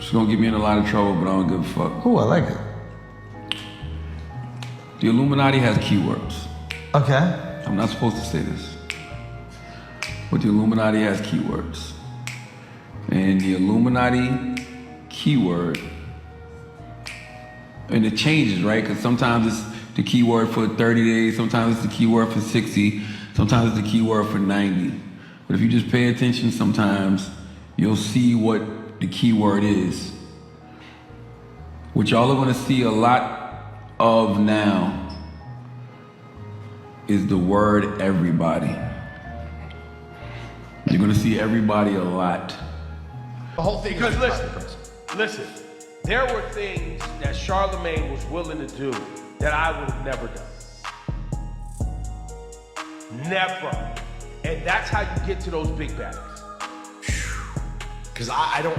It's gonna get me in a lot of trouble, but I don't give a fuck. Ooh, I like it. The Illuminati has keywords. Okay. I'm not supposed to say this, but the Illuminati has keywords. And the Illuminati keyword, and it changes, right? Because sometimes it's the keyword for 30 days, sometimes it's the keyword for 60, sometimes it's the keyword for 90. But if you just pay attention sometimes, you'll see what the keyword is. What y'all are gonna see a lot of now is the word everybody. You're gonna see everybody a lot. The whole thing. Because listen, there were things that Charlemagne was willing to do that I would have never done. Never. And that's how you get to those big battles. Because I don't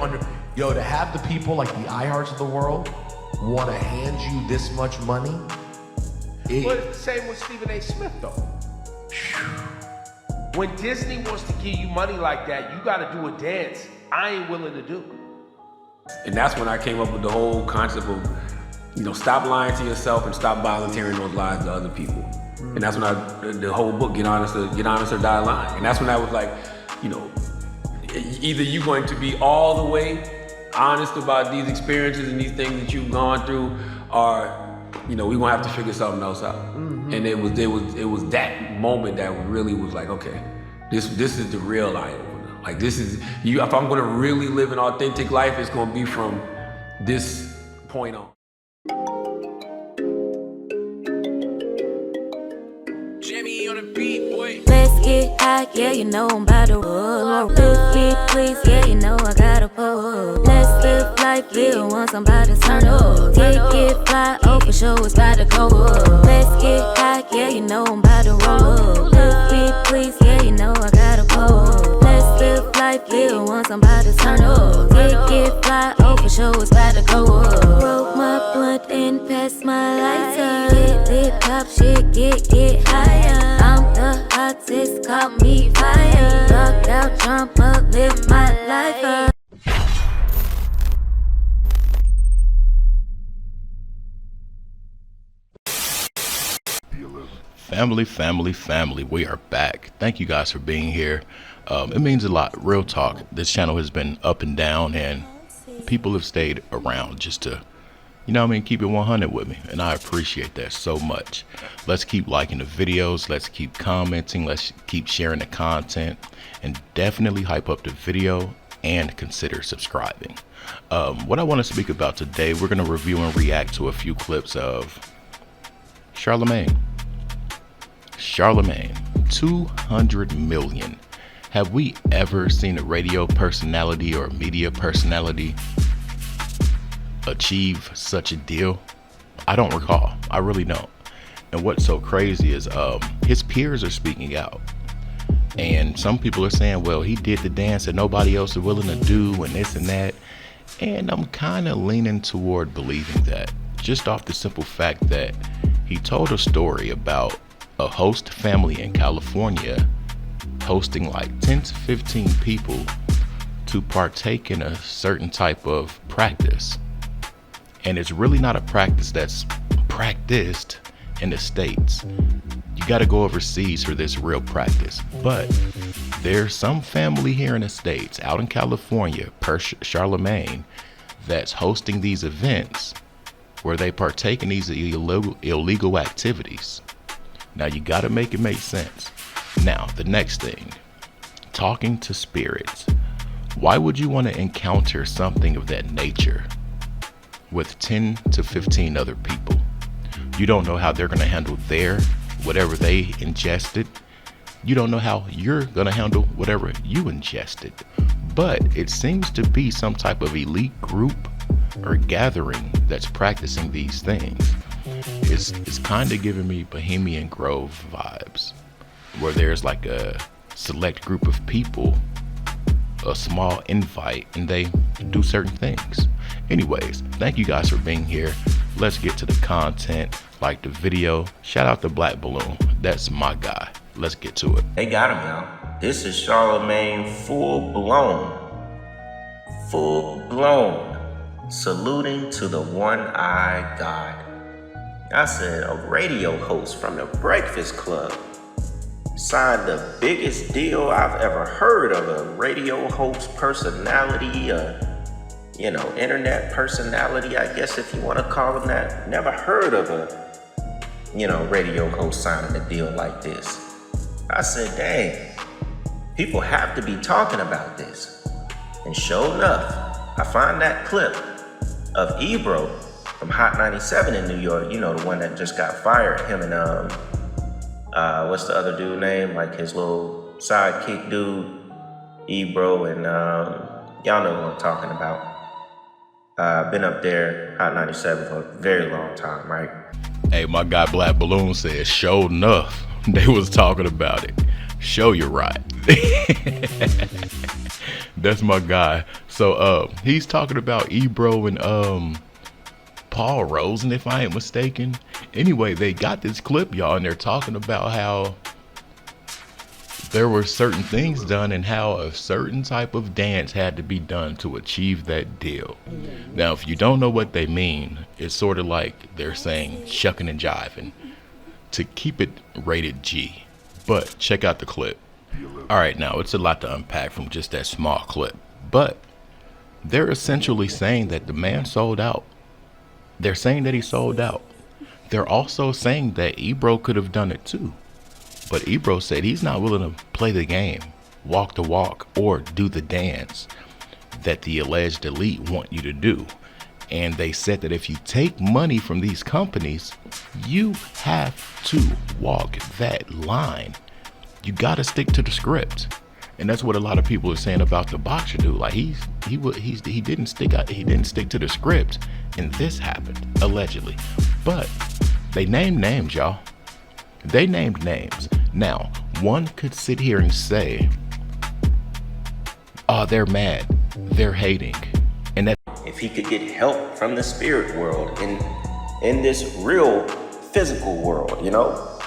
yo, to have the people like the iHearts of the world want to hand you this much money. But it's the same with Stephen A. Smith though. When Disney wants to give you money like that, you gotta do a dance I ain't willing to do. And that's when I came up with the whole concept of, stop lying to yourself and stop volunteering those lies to other people. And that's when the whole book, Get Honest or Die Lying. And that's when I was like, either you're going to be all the way honest about these experiences and these things that you've gone through, or we're gonna have to figure something else out. Mm-hmm. And it was that moment that really was like, okay, this is the real eye opener. Like this is if I'm gonna really live an authentic life, it's gonna be from this point on. Jimmy on the beat, boy. Let's get high, yeah, I'm about to roll. Let's get please, yeah, I gotta pull. Let's live life, yeah, once I'm about to turn up. Get fly, oh for sure, it's about to go up. Let's get high, yeah, I'm about to roll. Let's get please, yeah, I gotta pull. Let's live life, yeah, once I'm about to turn up. Get fly, oh for sure, it's about to go up. Roll my blunt and pass my lighter. Get lit, pop shit, get higher. I'm the hottest, call me fire. Rock out, jump up, live my life up. Family, we are back. Thank you guys for being here. It means a lot. Real talk. This channel has been up and down, and people have stayed around just to, keep it 100 with me. And I appreciate that so much. Let's keep liking the videos. Let's keep commenting. Let's keep sharing the content. And definitely hype up the video and consider subscribing. What I want to speak about today, we're going to review and react to a few clips of Charlemagne, 200 million. Have we ever seen a radio personality or media personality achieve such a deal? I don't recall. I really don't. And what's so crazy is his peers are speaking out. And some people are saying, well, he did the dance that nobody else is willing to do and this and that. And I'm kind of leaning toward believing that, just off the simple fact that he told a story about a host family in California hosting like 10 to 15 people to partake in a certain type of practice. And it's really not a practice that's practiced in the States. You got to go overseas for this real practice. But there's some family here in the States, out in California, per Charlemagne, that's hosting these events where they partake in these illegal activities. Now you got to make it make sense. Now, the next thing, talking to spirits. Why would you want to encounter something of that nature with 10 to 15 other people? You don't know how they're going to handle whatever they ingested. You don't know how you're going to handle whatever you ingested. But it seems to be some type of elite group or gathering that's practicing these things. It's kind of giving me Bohemian Grove vibes, where there's like a select group of people, a small invite, and they do certain things. Anyways, thank you guys for being here. Let's get to the content. Like the video. Shout out to Black Balloon. That's my guy. Let's get to it. They got him now. This is Charlemagne full blown. saluting to the one-eyed God. I said, a radio host from the Breakfast Club signed the biggest deal I've ever heard of a radio host personality, internet personality, I guess if you want to call him that. Never heard of a, radio host signing a deal like this. I said, dang, people have to be talking about this. And sure enough, I find that clip of Ebro from Hot 97 in New York, the one that just got fired, him and, what's the other dude name? Like his little sidekick dude, Ebro, and y'all know who I'm talking about. Been up there, Hot 97 for a very long time, right? Hey, my guy Black Balloon said, sure enough, they was talking about it. Show you right. That's my guy. So he's talking about Ebro and Paul Rosen, if I ain't mistaken. Anyway, they got this clip, y'all, and they're talking about how there were certain things done and how a certain type of dance had to be done to achieve that deal. Now, if you don't know what they mean, it's sort of like they're saying shucking and jiving to keep it rated G. But check out the clip. All right, now it's a lot to unpack from just that small clip, but they're essentially saying that the man sold out. They're saying that he sold out. They're also saying that Ebro could have done it too. But Ebro said he's not willing to play the game, walk the walk, or do the dance that the alleged elite want you to do. And they said that if you take money from these companies, you have to walk that line. You got to stick to the script. And that's what a lot of people are saying about the boxer dude. Like he didn't stick to the script, and this happened allegedly. But they named names, y'all. They named names. Now, one could sit here and say, "Oh, they're mad, they're hating," and that if he could get help from the spirit world in this real physical world,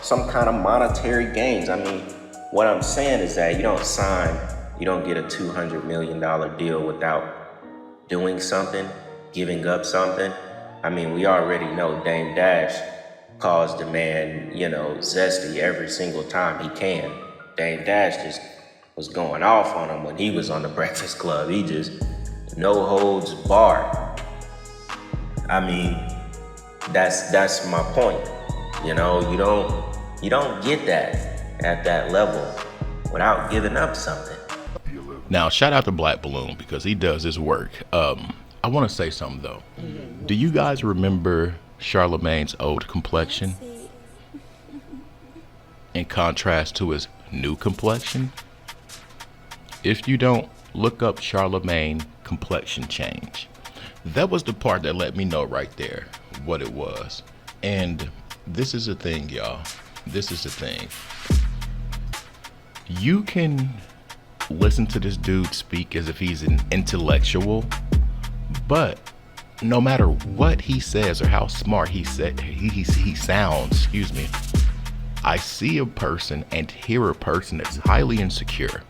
some kind of monetary gains. I mean, what I'm saying is that you don't get a $200 million deal without doing something, giving up something. I mean, we already know Dame Dash calls the man, zesty every single time he can. Dame Dash just was going off on him when he was on the Breakfast Club. He just no holds barred. I mean, that's my point. You don't get that at that level without giving up something. Now, shout out to Black Balloon because he does his work. I want to say something though. Do you guys remember Charlemagne's old complexion in contrast to his new complexion? If you don't, look up Charlemagne complexion change. That was the part that let me know right there what it was. And this is the thing, y'all. This is the thing. You can listen to this dude speak as if he's an intellectual, but no matter what he says or how smart he sounds, I see a person and hear a person that's highly insecure.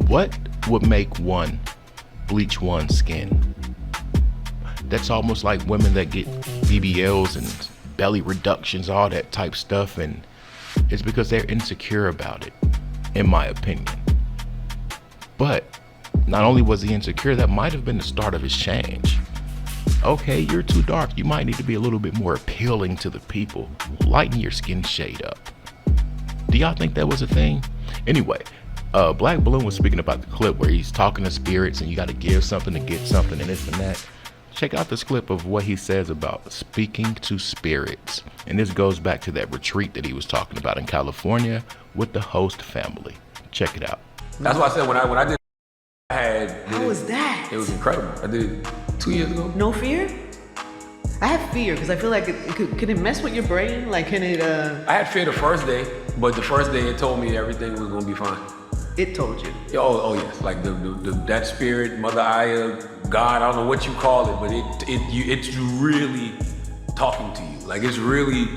What would make one bleach one's skin? That's almost like women that get BBLs and belly reductions, all that type stuff, and it's because they're insecure about it, in my opinion. But not only was he insecure, that might have been the start of his change. Okay, you're too dark. You might need to be a little bit more appealing to the people. Lighten your skin shade up. Do y'all think that was a thing? Anyway, Black Balloon was speaking about the clip where he's talking to spirits and you got to give something to get something and this and that. Check out this clip of what he says about speaking to spirits. And this goes back to that retreat that he was talking about in California with the host family. Check it out. That's why I said when I did, How was that? It was incredible. I did it 2 years ago. No fear? I have fear because I feel like can it mess with your brain? Like, can it? I had fear the first day, but the first day it told me everything was gonna be fine. It told you. Oh yes, like that spirit, Mother Aya, God, I don't know what you call it, but it's really talking to you. Like it's really,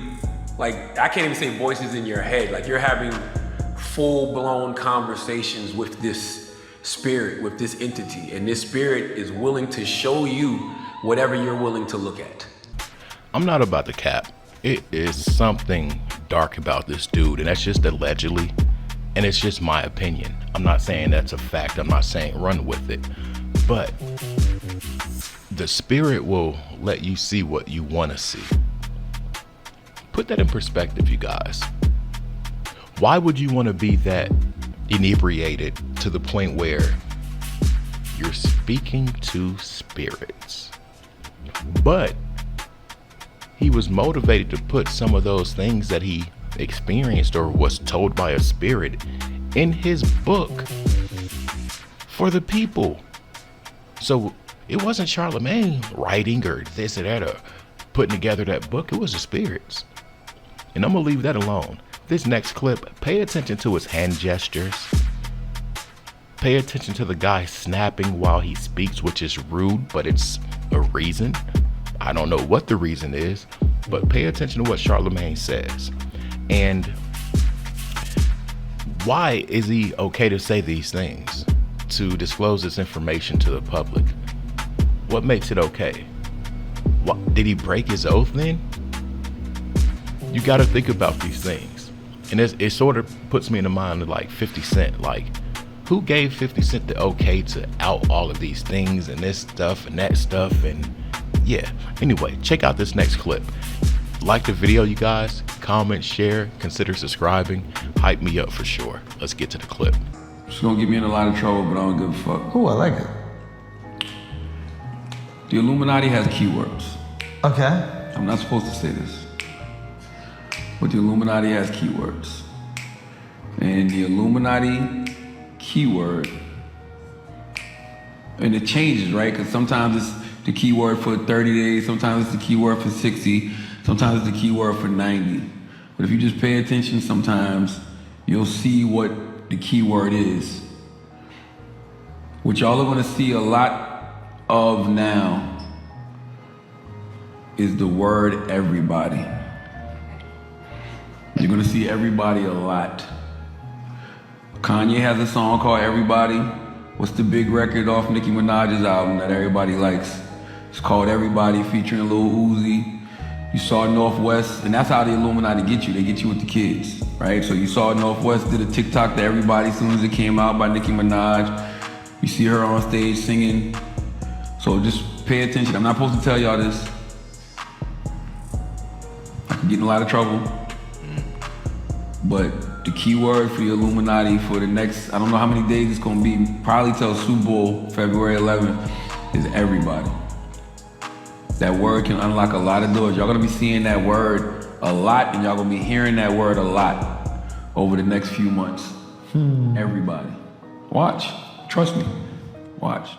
like I can't even say voices in your head. Like you're having full-blown conversations with this spirit, with this entity, and this spirit is willing to show you whatever you're willing to look at. I'm not about to cap. It is something dark about this dude, and that's just allegedly, and it's just my opinion. I'm not saying that's a fact. I'm not saying run with it, but the spirit will let you see what you want to see. Put that in perspective, you guys. Why would you want to be that inebriated to the point where you're speaking to spirits? But he was motivated to put some of those things that he experienced or was told by a spirit in his book for the people. So it wasn't Charlemagne writing or this or that or putting together that book. It was the spirits. And I'm gonna leave that alone. This next clip, pay attention to his hand gestures. Pay attention to the guy snapping while he speaks, which is rude, but it's a reason. I don't know what the reason is, but pay attention to what Charlemagne says. And why is he okay to say these things, to disclose this information to the public? What makes it okay? What, did he break his oath then? You got to think about these things. And it sort of puts me in the mind of like 50 Cent. Like, who gave 50 Cent the okay to out all of these things and this stuff and that stuff? And yeah, anyway, check out this next clip. Like the video, you guys. Comment, share, consider subscribing. Hype me up for sure. Let's get to the clip. It's gonna get me in a lot of trouble, but I don't give a fuck. Ooh, I like it. The Illuminati has keywords. Okay. I'm not supposed to say this, but the Illuminati has keywords. And the Illuminati keyword, and it changes, right? Because sometimes it's the keyword for 30 days, sometimes it's the keyword for 60, sometimes it's the keyword for 90. But if you just pay attention sometimes, you'll see what the keyword is. What y'all are gonna see a lot of now is the word everybody. You're gonna see everybody a lot. Kanye has a song called Everybody. What's the big record off Nicki Minaj's album that everybody likes? It's called Everybody, featuring Lil Uzi. You saw Northwest, and that's how the Illuminati get you. They get you with the kids, right? So you saw Northwest did a TikTok to Everybody as soon as it came out by Nicki Minaj. You see her on stage singing. So just pay attention. I'm not supposed to tell y'all this. I can get in a lot of trouble. But the keyword for the Illuminati for the next, I don't know how many days it's gonna be, probably till Super Bowl, February 11th, is everybody. That word can unlock a lot of doors. Y'all gonna be seeing that word a lot, and y'all gonna be hearing that word a lot over the next few months. Everybody. Watch. Trust me. Watch.